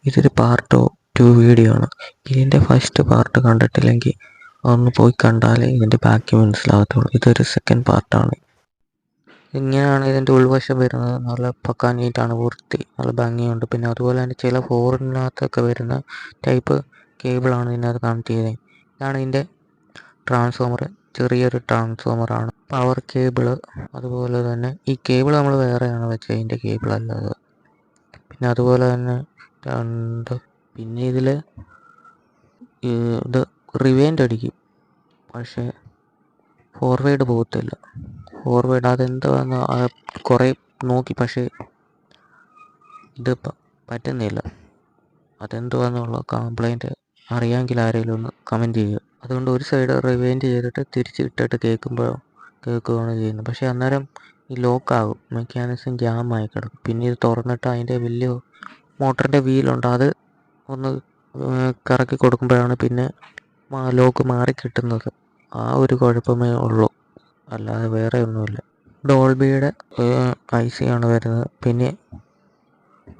ഇതൊരു part 2 video ആണ്. ഇതിൻ്റെ ഫസ്റ്റ് പാർട്ട് കണ്ടിട്ടില്ലെങ്കിൽ ഒന്ന് പോയി കണ്ടാലേ ഇതിൻ്റെ ബാക്കി മനസ്സിലാകത്തുള്ളൂ. ഇതൊരു സെക്കൻഡ് പാർട്ടാണ്. ഇങ്ങനെയാണ് ഇതിൻ്റെ ഉൾവശം വരുന്നത്. നല്ല പക്കാ നീറ്റാണ്, വൃത്തി, നല്ല ഭംഗിയുണ്ട്. പിന്നെ അതുപോലെ തന്നെ ചില ഫോറിനകത്തൊക്കെ വരുന്ന ടൈപ്പ് കേബിളാണ് ഇതിനകത്ത് കണക്ട് ചെയ്തത്. ഇതാണ് ഇതിൻ്റെ ട്രാൻസ്ഫോമർ, ചെറിയൊരു ട്രാൻസ്ഫോമറാണ്, പവർ കേബിള്. അതുപോലെ തന്നെ ഈ കേബിൾ നമ്മൾ വേറെയാണ് വെച്ചത്, ഇതിൻ്റെ കേബിളല്ലാതെ. പിന്നെ അതുപോലെ തന്നെ പിന്നെ ഇതിൽ ഇത് റിവൈൻഡ് അടിക്കും, പക്ഷേ ഫോർവേഡ് പോകത്തില്ല. ഫോർവേഡ് അതെന്താന്ന് കുറേ നോക്കി, പക്ഷേ ഇത് പറ്റുന്നില്ല. അതെന്തുവാന്നുള്ള കംപ്ലൈൻറ്റ് അറിയാമെങ്കിൽ ആരെങ്കിലും ഒന്ന് കമൻറ്റ് ചെയ്യുക. അതുകൊണ്ട് ഒരു സൈഡ് റിവൈൻഡ് ചെയ്തിട്ട് തിരിച്ചിട്ടിട്ട് കേൾക്കുകയാണ് ചെയ്യുന്നത്. പക്ഷേ അന്നേരം ഈ ലോക്കാകും, മെക്കാനിസം ജാമായി കിടക്കും. പിന്നെ ഇത് തുറന്നിട്ട് അതിൻ്റെ വലിയ മോട്ടറിൻ്റെ വീലുണ്ട്, അത് ഒന്ന് കറക്കി കൊടുക്കുമ്പോഴാണ് പിന്നെ ലോക്ക് മാറി കിട്ടുന്നത്. ആ ഒരു കുഴപ്പമേ ഉള്ളൂ, അല്ലാതെ വേറെ ഒന്നുമില്ല. ഡോൾബിയുടെ IC ആണ് വരുന്നത്. പിന്നെ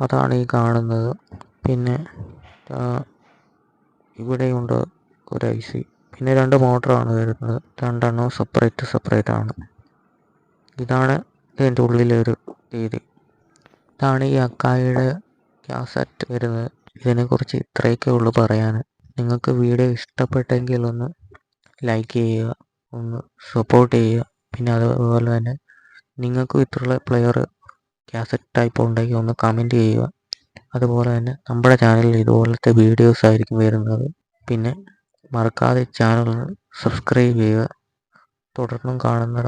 അതാണ് ഈ കാണുന്നത്. പിന്നെ ഇവിടെയുണ്ട് ഒരു IC. പിന്നെ 2 മോട്ടറാണ് വരുന്നത്, 2 എണ്ണം സെപ്പറേറ്റ് ആണ്. ഇതാണ് ഇതിൻ്റെ ഉള്ളിലെ ഒരു രീതി. ഇതാണ് ഈ അക്കായുടെ കാസറ്റ് വരുന്നത്. ഇതിനെക്കുറിച്ച് ഇത്രയൊക്കെ ഉള്ളൂ പറയാൻ. നിങ്ങൾക്ക് വീഡിയോ ഇഷ്ടപ്പെട്ടെങ്കിൽ ഒന്ന് ലൈക്ക് ചെയ്യുക, ഒന്ന് സപ്പോർട്ട് ചെയ്യുക. പിന്നെ അതുപോലെ തന്നെ നിങ്ങൾക്കും ഇത്രയുള്ള പ്ലെയർ കാസറ്റ് ടൈപ്പ് ഉണ്ടെങ്കിൽ ഒന്ന് കമൻറ്റ് ചെയ്യുക. അതുപോലെ തന്നെ നമ്മുടെ ചാനലിൽ ഇതുപോലത്തെ വീഡിയോസ് ആയിരിക്കും വരുന്നത്. പിന്നെ മറക്കാതെ ചാനൽ സബ്സ്ക്രൈബ് ചെയ്യുക. തുടർന്നും കാണുന്ന